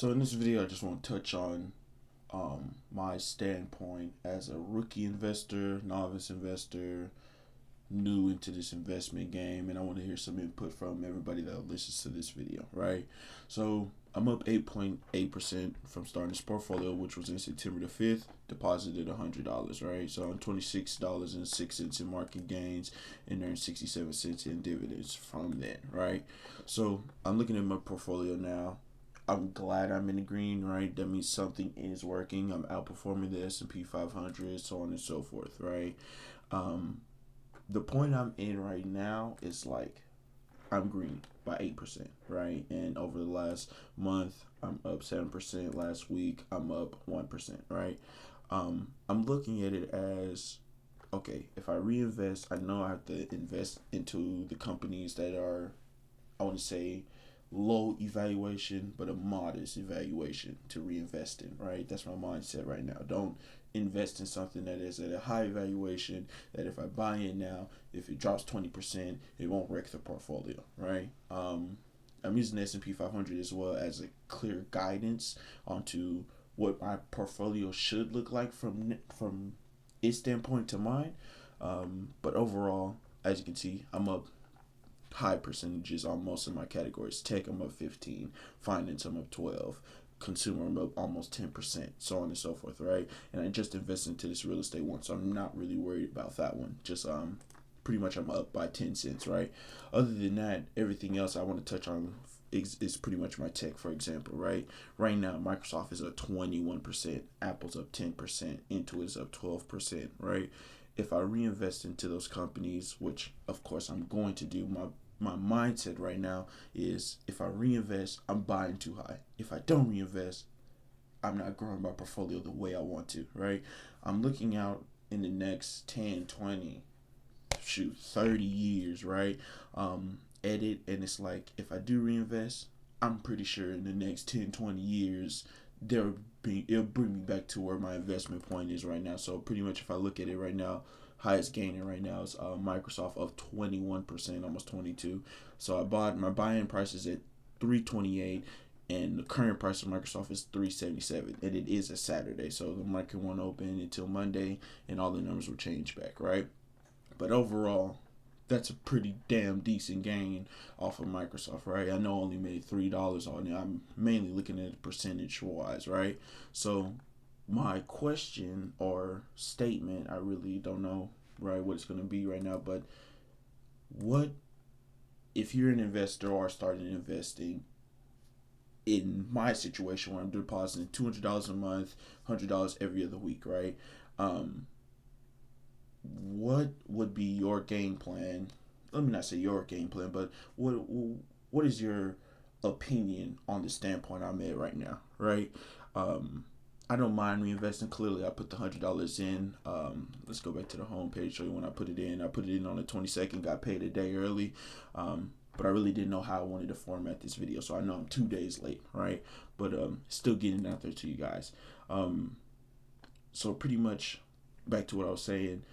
So in this video, I just want to touch on my standpoint as a rookie investor, novice investor, new into this investment game, and I want to hear some input from everybody that listens to this video, right? So I'm up 8.8% from starting this portfolio, which was in September the 5th, deposited $100, right? So I'm $26.06 in market gains and earned 67 cents in dividends from that, right? So I'm looking at my portfolio now. I'm glad I'm in the green, right? That means something is working. I'm outperforming the S&P 500, so on and so forth, right? Um, the point I'm in right now is like I'm green by 8%, right? And over the last month, I'm up 7%. Last week, I'm up 1%, right? I'm looking at it as okay, if I reinvest, I know I have to invest into the companies that are, I want to say, low evaluation, but a modest evaluation to reinvest in, right? That's my mindset right now. Don't invest in something that is at a high evaluation that if I buy in now, if it drops 20%, it won't wreck the portfolio, right? I'm using the S&P 500 as well as a clear guidance onto what my portfolio should look like from its standpoint to mine. But overall, as you can see, I'm up high percentages on most of my categories. Tech, I'm up 15. Finance, I'm up 12. Consumer, I'm up almost 10%, so on and so forth, right? And I just invested into this real estate one, so I'm not really worried about that one. Just pretty much I'm up by 10 cents, right? Other than that, everything else I want to touch on is pretty much my tech, for example, right? Right now, Microsoft is up 21%, Apple's up 10%, Intuit is up 12%, right? If I reinvest into those companies, which of course I'm going to do, my mindset right now is if I reinvest, I'm buying too high. If I don't reinvest, I'm not growing my portfolio the way I want to, right? I'm looking out in the next 10, 20, 30 years, right? At it, and it's like if I do reinvest, I'm pretty sure in the next 10, 20 years, it'll bring me back to where my investment point is right now. So pretty much if I look at it right now, highest gainer right now is Microsoft of 21%, almost 22. So I bought my buy-in price is at 328, and the current price of Microsoft is 377, and it is a Saturday, so the market won't open until Monday, and all the numbers will change back, right? But overall, that's a pretty damn decent gain off of Microsoft, right? I know I only made $3 on it. I'm mainly looking at it percentage wise, right? So my question or statement, I really don't know, right, what it's going to be right now, but what if you're an investor or starting investing in my situation where I'm depositing $200 a month, $100 every other week, right? Um, what would be your game plan? Let me not say your game plan, but what is your opinion on the standpoint I'm at right now, right? Um, I don't mind reinvesting. Clearly, I put the $100 in. Let's go back to the home page. Show you when I put it in. I put it in on the 22nd. Got paid a day early, but I really didn't know how I wanted to format this video, so I know I'm 2 days late, right? But still getting it out there to you guys. So pretty much back to what I was saying.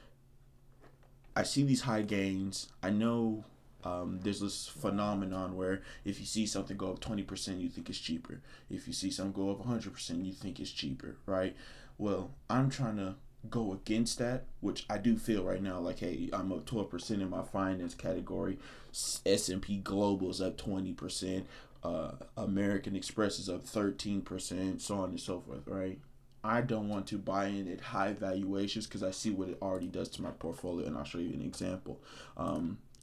I see these high gains. I know there's this phenomenon where if you see something go up 20%, you think it's cheaper. If you see something go up 100%, you think it's cheaper, right? Well, I'm trying to go against that, which I do feel right now. Like, hey, I'm up 12% in my finance category. S&P Global is up 20%. American Express is up 13%, so on and so forth, right? I don't want to buy in at high valuations because I see what it already does to my portfolio, and I'll show you an example.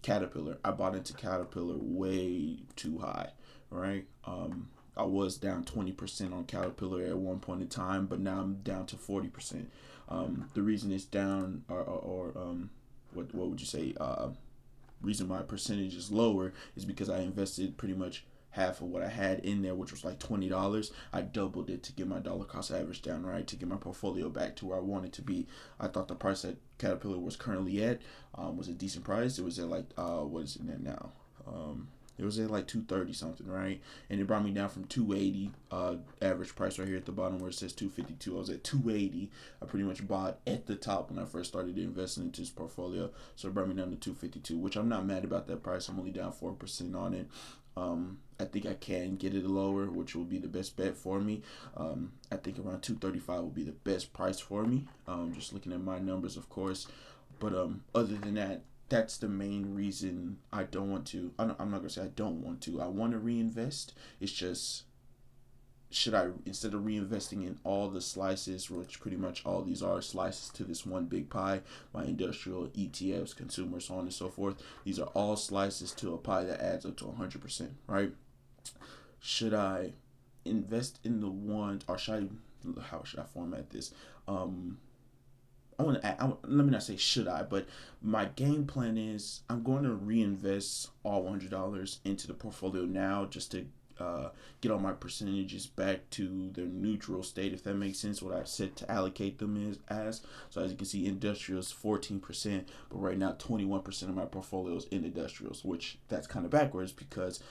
Caterpillar, I bought into Caterpillar way too high, right? I was down 20% on Caterpillar at one point in time, but now I'm down to 40%. The reason it's down, what would you say? Reason my percentage is lower is because I invested pretty much half of what I had in there, which was like $20. I doubled it to get my dollar cost average down, right? To get my portfolio back to where I wanted to be. I thought the price that Caterpillar was currently at was a decent price. It was at like what is it at now? It was at like 230 something, right? And it brought me down from 280 average price right here at the bottom where it says 252. I was at 280. I pretty much bought at the top when I first started investing into this portfolio. So it brought me down to 252, which I'm not mad about that price. I'm only down 4% on it. I think I can get it lower, which will be the best bet for me. I think around 235 will be the best price for me. Just looking at my numbers, of course. But other than that, that's the main reason I don't want to. I'm not gonna say I don't want to. I want to reinvest. It's just, should I, instead of reinvesting in all the slices, which pretty much all these are slices to this one big pie, my industrial, ETFs, consumer, so on and so forth, these are all slices to a pie that adds up to 100%, right? Should I invest in the ones, or should I, how should I format this? Let me not say should I, but my game plan is I'm going to reinvest all $100 into the portfolio now, just to get all my percentages back to their neutral state, if that makes sense. What I said to allocate them is as. So as you can see, industrials 14%, but right now 21% of my portfolio is in industrials, which that's kind of backwards because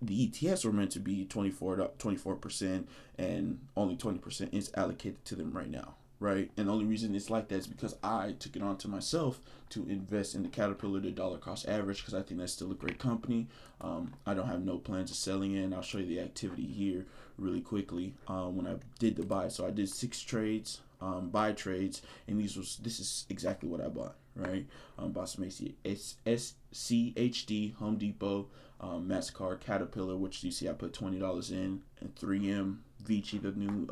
the ETFs were meant to be 24%, and only 20% is allocated to them right now, right? And the only reason it's like that is because I took it on to myself to invest in the Caterpillar, the dollar cost average, because I think that's still a great company. I don't have no plans of selling it, and I'll show you the activity here really quickly when I did the buy. So I did 6 trades, buy trades, and this is exactly what I bought, right? Bought some SCHD, Home Depot, MasterCard, Caterpillar, which you see I put $20 in, and 3M, Vici, the new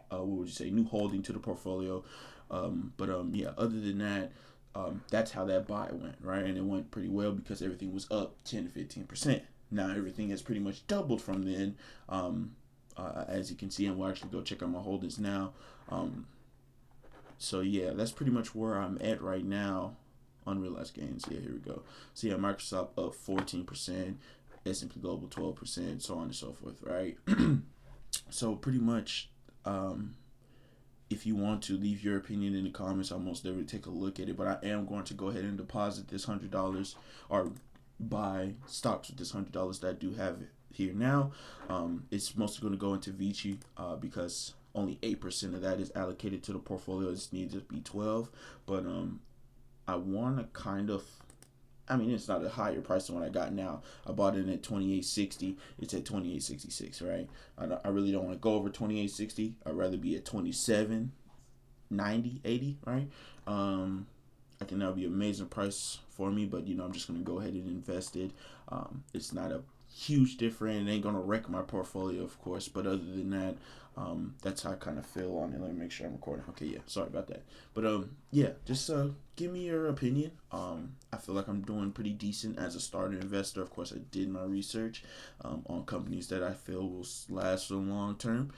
what would you say, new holding to the portfolio. Yeah, other than that, that's how that buy went, right? And it went pretty well because everything was up 10 to 15%. Now everything has pretty much doubled from then, as you can see, and we'll actually go check out my holdings now. So yeah, that's pretty much where I'm at right now. Unrealized gains. Yeah, here we go. So yeah, Microsoft up 14%, S&P Global 12%, so on and so forth, right? So pretty much, if you want to leave your opinion in the comments, I'll most definitely take a look at it. But I am going to go ahead and deposit this $100, or buy stocks with this $100 that I do have here now. It's mostly going to go into Vici because only 8% of that is allocated to the portfolio. It needs to be 12, but I want to kind of, I mean, it's not a higher price than what I got now. I bought it at $28.60. It's at $28.66, right? I really don't want to go over $28.60. I'd rather be at $27.90, $80, right? I think that would be an amazing price for me, but I'm just going to go ahead and invest it. It's not a huge difference. It ain't going to wreck my portfolio, of course, but other than that, that's how I kind of feel on it. Let me make sure I'm recording. Okay, yeah, sorry about that. But yeah, just give me your opinion. I feel like I'm doing pretty decent as a starter investor. Of course, I did my research on companies that I feel will last for the long term.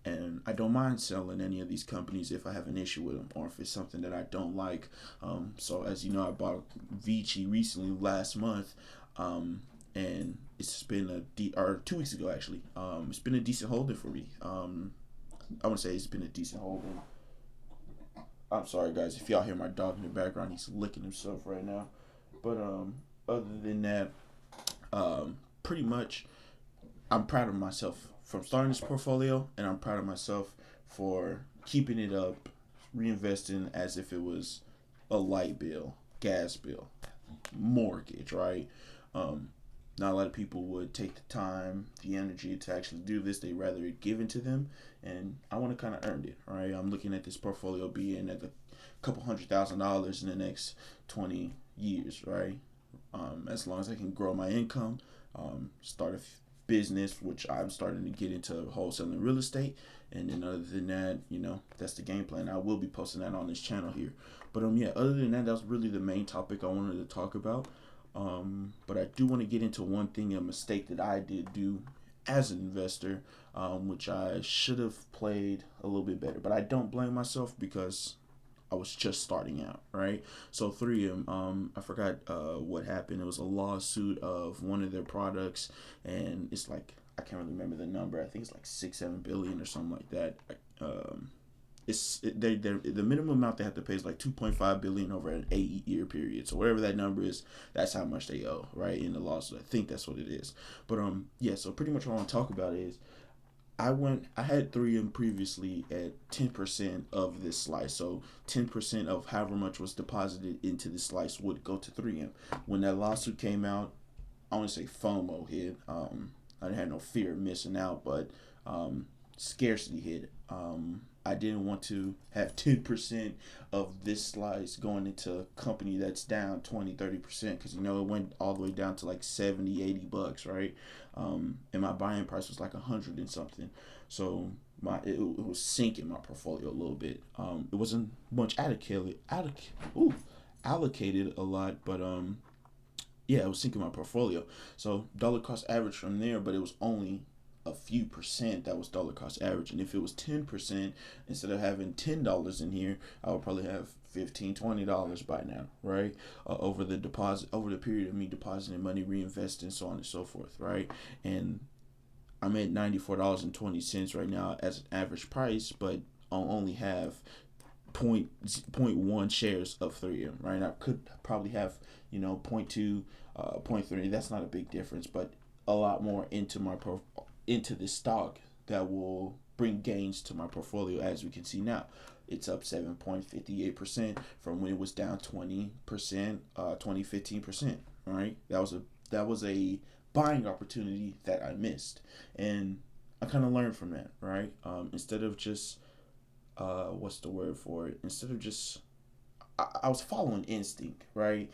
And I don't mind selling any of these companies if I have an issue with them or if it's something that I don't like. So as you know, I bought Vici recently last month. And it's been or 2 weeks ago actually. It's been a decent holding for me. I want to say it's been a decent holding. I'm sorry guys if y'all hear my dog in the background. He's licking himself right now. But other than that, pretty much, I'm proud of myself from starting this portfolio, and I'm proud of myself for keeping it up, reinvesting as if it was a light bill, gas bill, mortgage, right? Not a lot of people would take the time, the energy to actually do this. They rather it given to them, and I want to kind of earn it, right? I'm looking at this portfolio being at a couple $100,000 in the next 20 years, right? As long as I can grow my income, start a business, which I'm starting to get into wholesaling real estate, and then other than that, that's the game plan. I will be posting that on this channel here. But yeah, other than that, that's really the main topic I wanted to talk about. But I do want to get into one thing, a mistake that I did do as an investor, which I should have played a little bit better. But I don't blame myself because I was just starting out, right? So 3M, I forgot what happened. It was a lawsuit of one of their products, and it's like, I can't really remember the number. I think it's like 6-7 billion or something like that. The minimum amount they have to pay is like 2.5 billion over an 8-year period. So whatever that number is, that's how much they owe, right, in the lawsuit. I think that's what it is. But yeah. So pretty much what I want to talk about is I had 3M previously at 10% of this slice. So 10% of however much was deposited into this slice would go to 3M. When that lawsuit came out, I want to say FOMO hit. I had no fear of missing out, but scarcity hit. I didn't want to have 10% of this slice going into a company that's down 20-30%, because it went all the way down to like 70-80 bucks, right? And my buying price was like 100 and something. So it was sinking my portfolio a little bit. It wasn't much allocated a lot, but yeah, it was sinking my portfolio. So dollar cost average from there, but it was only a few percent that was dollar cost average. And if it was 10%, instead of having $10 in here, I would probably have $15-$20 by now, right? Over the period of me depositing money, reinvesting, so on and so forth, right? And I'm at $94.20 right now as an average price, but I'll only have point one shares of 3M, right? I could probably have, 0.2, 0.3. That's not a big difference, but a lot more into this stock that will bring gains to my portfolio. As we can see now, it's up 7.58% from when it was down 20%, 15%. Right? That was a buying opportunity that I missed, and I kind of learned from that. Right? Instead of just what's the word for it? Instead of just I was following instinct, right?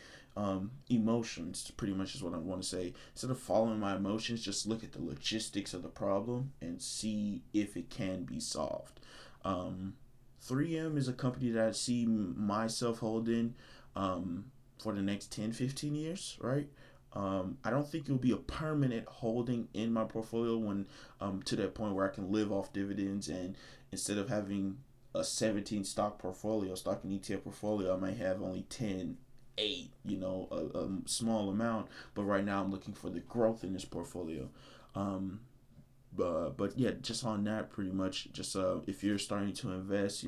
Emotions, pretty much is what I want to say. Instead of following my emotions, just look at the logistics of the problem and see if it can be solved. 3M is a company that I see myself holding for the next 10-15 years, right? I don't think it'll be a permanent holding in my portfolio when to that point where I can live off dividends, and instead of having a 17 stock and ETF portfolio, I might have only 10, 8, a small amount. But right now I'm looking for the growth in this portfolio. But yeah, just on that, pretty much, just if you're starting to invest,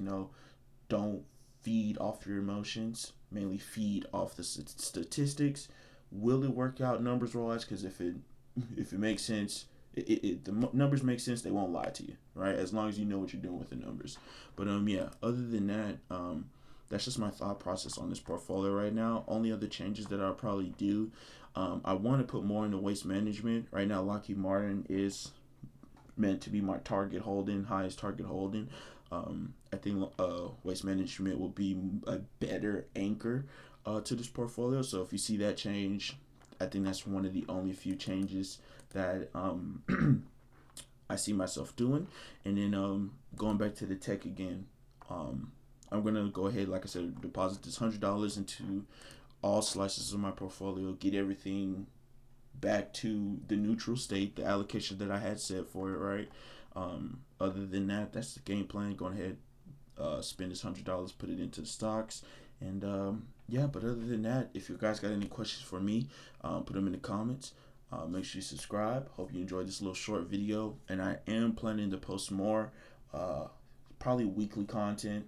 don't feed off your emotions, mainly feed off the statistics. Will it work out numbers wise? Because if it makes sense, the numbers make sense. They won't lie to you, right? As long as you know what you're doing with the numbers. But yeah. Other than that, that's just my thought process on this portfolio right now. Only other changes that I'll probably do, I want to put more into waste management. Right now, Lockheed Martin is meant to be my highest target holding. I think waste management will be a better anchor to this portfolio. So if you see that change, I think that's one of the only few changes that I see myself doing. And then going back to the tech again, I'm gonna go ahead, like I said, deposit this $100 into all slices of my portfolio, get everything back to the neutral state, the allocation that I had set for it, right? Other than that, that's the game plan. Go ahead, spend this $100, put it into the stocks, and yeah. But other than that, if you guys got any questions for me, put them in the comments. Make sure you subscribe. Hope you enjoyed this little short video, and I am planning to post more, probably weekly content.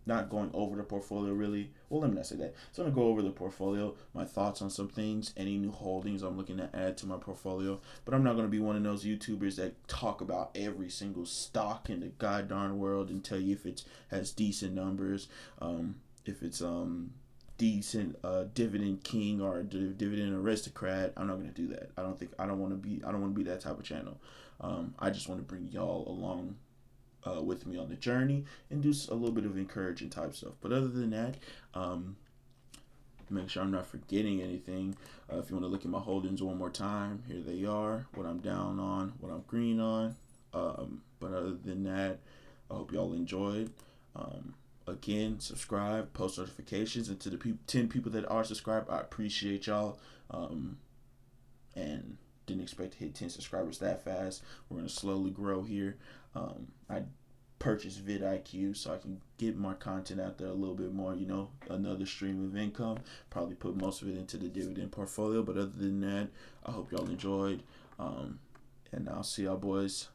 Not going over the portfolio really. Well, let me not say that. So I'm gonna go over the portfolio, my thoughts on some things, any new holdings I'm looking to add to my portfolio. But I'm not gonna be one of those YouTubers that talk about every single stock in the god darn world and tell you if it has decent numbers, if it's decent dividend king or dividend aristocrat. I'm not gonna do that. I don't want to be that type of channel. I just want to bring y'all along with me on the journey and do a little bit of encouraging type stuff. But other than that, make sure I'm not forgetting anything. If you want to look at my holdings one more time, here they are, what I'm down on, what I'm green on. But other than that, I hope y'all enjoyed. Again, subscribe, post notifications, and to the 10 people that are subscribed, I appreciate y'all. And didn't expect to hit 10 subscribers that fast. We're going to slowly grow here. I purchased vidIQ so I can get my content out there a little bit more, another stream of income. Probably put most of it into the dividend portfolio. But other than that, I hope y'all enjoyed. And I'll see y'all boys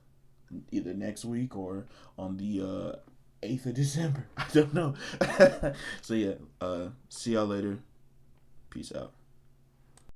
either next week or on the 8th of December. I don't know. So yeah, see y'all later. Peace out.